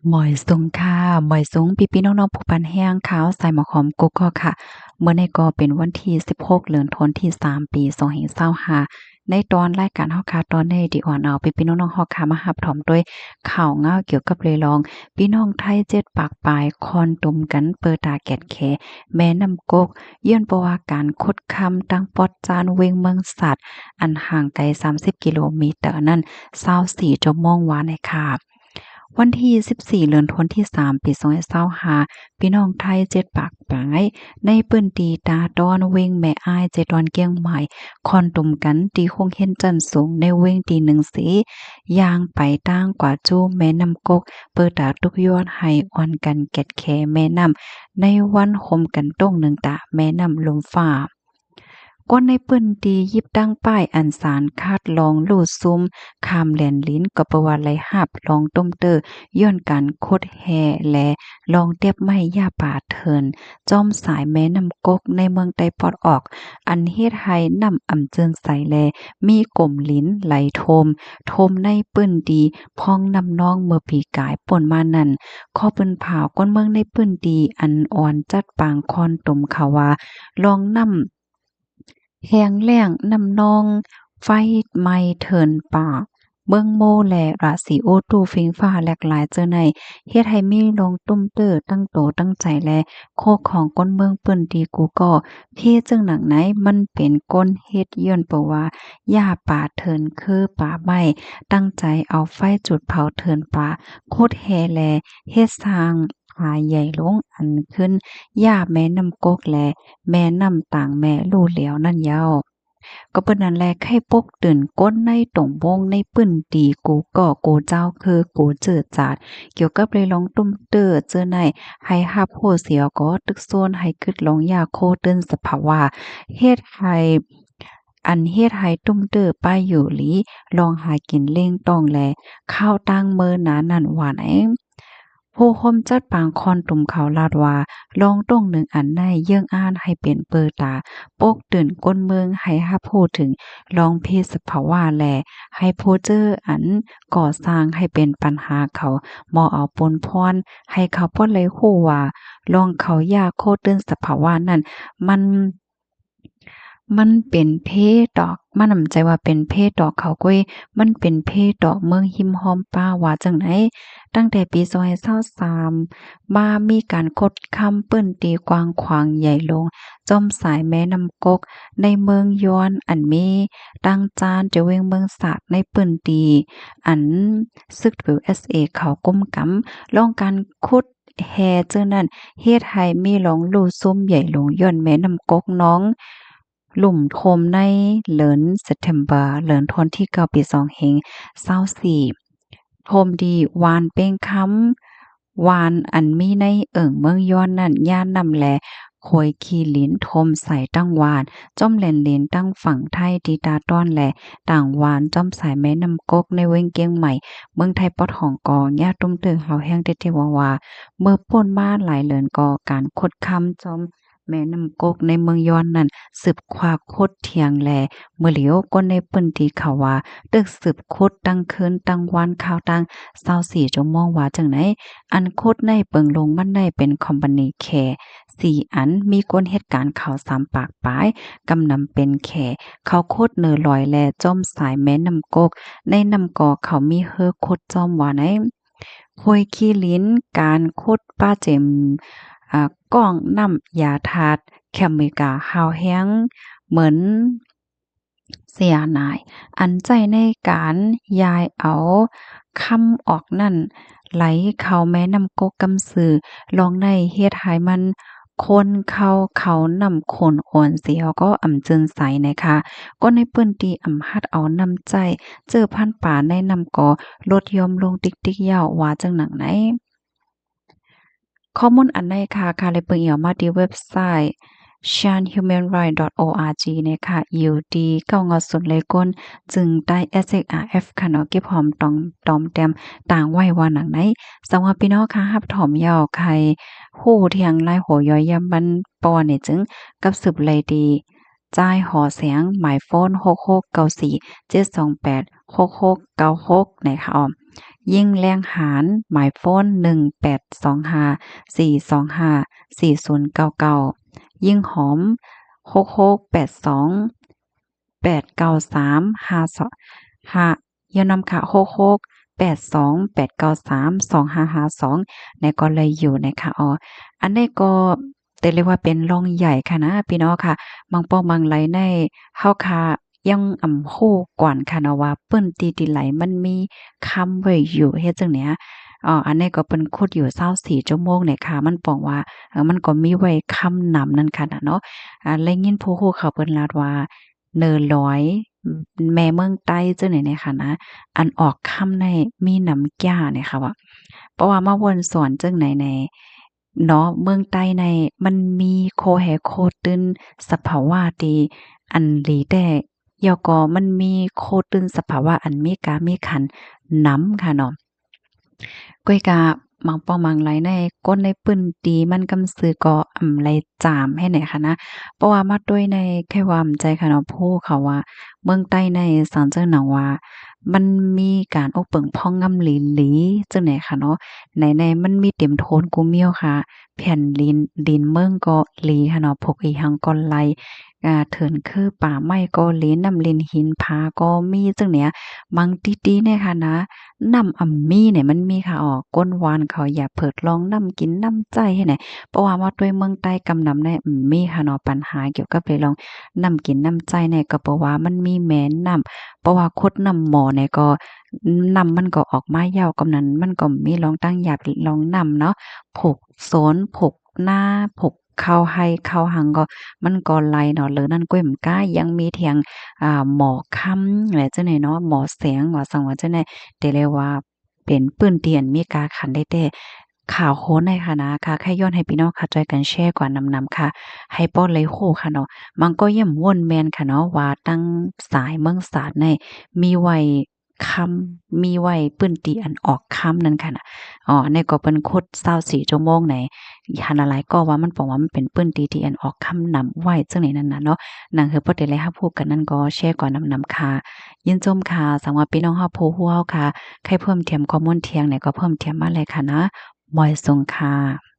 หมอยสุงค่ะหมอยสุงพี่ๆน้องๆผู้ปันแห้งขาวใส่หมอหอมกุ๊กก็ค่ะเมื่อในก็เป็นวันที่16เดือนธันวาคมที่3ปี2525ในตอนรายการเฮาค่ะตอนในดีอ่อนเอาพี่ๆน้องๆเฮาค่ะมารับถมด้วยข่าวเงาเกี่ยวกับเรลองพี่น้องไทย7ปากปลายคอนตุมกันเปิดตาแกดแขแม่น้ำกกย้อนเพราะว่าการคดคำตั้งปอดจานเวงเมืองสัตว์อันห่างไกล30กิโลเมตรนั้น24ชั่วโมงวาในค่ะวันที่14เดือนธันวาคมที่3ปี2025พี่น้องไทย7ปากปลายในปื้นตีตาดอนเวงแม่อ้าย7ดอนเกียงใหม่คอนตุมกันตีคงเห็นจันสูงในเวงตี1สีย่างไปตั้งกว่าจู้แม่น้ำกกเปิดตาตุกยอดให้อ่อนกันแกดแคแม่น้ำในวันคมกันต้งหนึ่งตาแม่น้ำลมฟ้าก้นในปื้นตียิบตั้งป้ายอันสารคาดลองลู่ซุมคามแหลนลิ้นก็ประวัติไหลหับลองต้มเตอย้อนการคดแห่และลองเตียบไม้ยาป่าเทินจอมสายแม่น้ำกกในเมืองไต้ปอดออกอันเฮ็ดให้น้ำอ่ำเจินใสแลมีกลมลิ้นไหลโทมในปื้นดีพองนำนองเมื่อปีกายป่นมานั่นข้อเปิ้นผาวก้นเมืองในปื้นดีอันอ่อนจัดปางคอนตุ่มเขาว่าลองนำแหงแล้งน้ำนองไฟไหม้เถินป่าเบิ่งโมและราศีโอตูฟิงฟ้าแหลกหลายเจอในเฮ็ดให้มีลงตุ้มเต้อตั้งโตตั้งใจและโคกของก้นเมืองเปิ้นดีกูก็เพ่จึงหนังไหนมันเป็นก้นเฮ็ดย้อนเพราะว่าหญ้าป่าเถินคือป่าไม้ตั้งใจเอาไฟจุดเผาเถินป่าโคดแฮแลเฮ็ดสร้างผาใหญ่ลงอันขึ้นหญ้าแม่น้ำกกและแม่น้ำต่างแม่ลู่เหลียวนั่นยาวก็เปิ้นนั่นแลไข้ปกตื่นก้นในตรงวงในปื้นตีกูก็กูเจ้าคือกูเจิดจาดเกี่ยวกับเลยลองตุ้มเตอเจอในให้ฮับโหเสียก็ตึกโซนให้กึดลองยาโคเติ้นสภาวะเฮ็ดให้เฮ็ดให้ตุ้มเตอป้ายอยู่หลีลองหากินเล่งต้องแลข้าวตั้งมื้อหนานั่นว่าไหนผู้คมจัดปางคอนตุ่มเขาลาดว่าลองต้งหนึ่งอันในเยื่องอ้านให้เป็นเปิดตาปกตื่นก้นเมืองให้ฮับพูดถึงลองเพศสภาวะแลให้โพเจอร์อันก่อสร้างให้เป็นปัญหาเขามอเอาปนพรให้เขาป้อนเลยคู่ว่าลองเขายาโคตื่นสภาวะนั้นมัน มันเป็นเพดอกมันนำใจว่าเป็นเพดอกเขาก้อยมันเป็นเพดอกเมืองหิมหอมป้าว่าจังไหนตั้งแต่ปี2023มามีการคดคำเปิ้นตีกว้างขวางใหญ่ลงจอมสายแม่น้ำกกในเมืองยวนอันมีดังจานจะเวงเมืองสากในเปิ้นตีอันซึก WSA เขาก้มกำลองการขุดแฮเจ้านั้นเฮ็ดให้มีหลงลู่ซุ่มใหญ่ลงย้อนแม่น้ำกกน้อง หลุมโทมในเหลิน September เหลินทนที่9ปี2524โทมดีวานเป้งคำวานอันมีในเมืองย้อนนั่นย่านนำแลโคยขี้ลิ้นทมใส่ตั้งวานจ้อมแหลนเลนตั้งฝั่งไทยดีตาต้อนแลต่างวานจ้อมสายแม่น้ำกกในเว้งเกียงใหม่เมืองไทยปอดของกอญาตุ้มตึงเฮาแห้งเตว่าเมื่อป่นมาหลายเหลินก่อการคดคำจอมแม่น้ำกกในเมืองย้อนนั้นสืบควาโคดเถียงแลเมื่อเหลียวก้นในปื้นที่เขาว่าตึกสืบโคดตั้งคืนตั้งวันข่าวตั้ง24ชั่วโมงว่าจังไหนอันโคดในเปิงลงมันได้เป็นคอมพานีแค4อันมีก้นเหตุการณ์ข่าว3ปากปลายกำนำเป็นแขเขาโคดเนอลอยแลจ้อมสายแม่น้ำกกในน้ำกอเขามีเฮอโคดจอมว่าไหนห้วยขี้ลิ้นการโคดป้าเจมก้องน้ำยาธาตุแคมิกาฮาวแห้งเหมือนเสียนายอันใจในการยายเอาคำออกนั่นไหลเข้าแม่น้ำกกกำสือลองในเฮ็ดให้มันคนเขานำคนโอนเสียวก็อ่ำจึนใสนะคะก็ในเปิ้นตีอ่ำฮัดเอานำใจเจอพันป่าในนำกอลดยอมลงติ๊กๆยาวว่าจังหนังไหน ข้อมูลอันใดค่ะเลยเปิงเอี่ยวมาที่เว็บไซต์ chanhumanrights.org เนี่ยค่ะอยู่ดีเก้างอสุดเลยก้นจึงได้ SXRF ค่ะเนาะเก็บหอมตอมแต้มต่างไว้ว่าหนังไหนสำหรับพี่น้องค่ะรับถอมยาวใครฮู้เที่ยงลายโหย้อยยำบันปอเนี่ยจึงกับสืบเลยดีจ่ายหอเสียงหมายโฟน6694 728 6696นะคะ ยิ่งแรงหารหมายโฟน1825 425 4099ยิ่งหอม6682 893 52ยานำค่ะ6682 893 2552ในก็เลยอยู่นะคะอันนี้ก็แต่เรียกว่าเป็นรองใหญ่ค่ะนะพี่น้องค่ะบางป้อบางไหลในเฮาค่ะยังฮู้ก่อนค่ะเนาะว่าเปิ้นตีติไหลมันมีคำไว้อยู่เฮ็ดจังเนี้ยอันนี้ก็เปิ้นขุดอยู่24ชั่วโมงเนี่ยค่ะมันป้องว่ามันก็มีไว้คำนำนั่นค่ะน่ะเนาะและยินผู้ฮู้เขาเปิ้นลาดว่าเนินลอยแม่เมืองใต้จังไหนเนี่ยค่ะนะอันออกคำในมีน้ำก้าเนี่ยค่ะว่าเพราะว่ามาวนสอนจังไหนในเนาะเมืองใต้ในมันมีโคแหโคตึนสภาวะที่อันหลีแต่ยอก็มันมีโคตึนสภาวะอันมีกามีขันนำค่ะเนาะก้อยกะมังปอมังไหลในก้นในปื้นตีมันกำซื้อก็ไหลจามให้ไหนค่ะนะเพราะว่ามาด้วยในแค่ความใจค่ะเนาะผู้เขาว่าเมืองใต้ในสันเจ้าหนังว่ามันมีการอกเปิงพ่องงำหลีจังไหนค่ะเนาะไหนๆมันมีเต็มโทนกูเมียวค่ะแผ่นดินเมืองก็หลีค่ะเนาะพกอีหังก็ไหลเถินคือป่าไม้ก็หลีน้ำลินหินผาก็มีจังเนี้ยบางติๆเนี่ยค่ะนะน้ำมีเนี่ยมันมีค่ะก้นวานเขาอย่าเพิดลองน้ำกินน้ำใจให้ไหนเพราะว่ามาด้วยเมืองใต้กำนำเนี่ยมีค่ะเนาะปัญหาเกี่ยวกับไปลองน้ำกินน้ำใจเนี่ยก็เพราะว่ามันมีแม่น้ำเพราะว่าคดน้ำหม้อเนี่ยก็น้ำมันก็ออกมายาวกำนั้นมันก็มีลองตั้งหยาบลองน้ำเนาะผกโสนผกหน้าผกเข้าให้เข้าหังก็มันก็ไหลเนาะเลยนั่นก้อยมก้ายังมีเถียงหมอค่ำอะไรจังได๋เนาะหมอแสงว่าสังว่าจังได๋แต่เลยว่าเป็นปื้นเตียนมีกาขันได้แต่ข่าวโค้นในค่ะนะคะแค่ย้อนให้พี่น้องค่ะจอยกันแชร์กว่านำๆค่ะให้ป้อนเลยโคค่ะเนาะมันก็ย่ำม่วนแม่นค่ะเนาะว่าตั้งสายเมืองศาสตร์ในมีไว้คำมีไว้ปื้นตีอันออกคำนั่นค่ะน่ะอันนี้ก็เปิ้นคด24ชั่วโมงไหนหันหลายก็ว่ามันบอกว่ามันเป็นปื้นตีที่อันออกคำนำไว้จังได๋นั่นน่ะเนาะนั่นคือพอได้เลยรับรู้กันนั่นก็แชร์ก่อนนำๆค่ะยินชมค่ะสำหรับพี่น้องเฮาผู้ฮู้เฮาค่ะใครเพิ่มเติมข้อมูลเที่ยงไหนก็เพิ่มเติมมาเลยค่ะนะบอยส่งค่ะ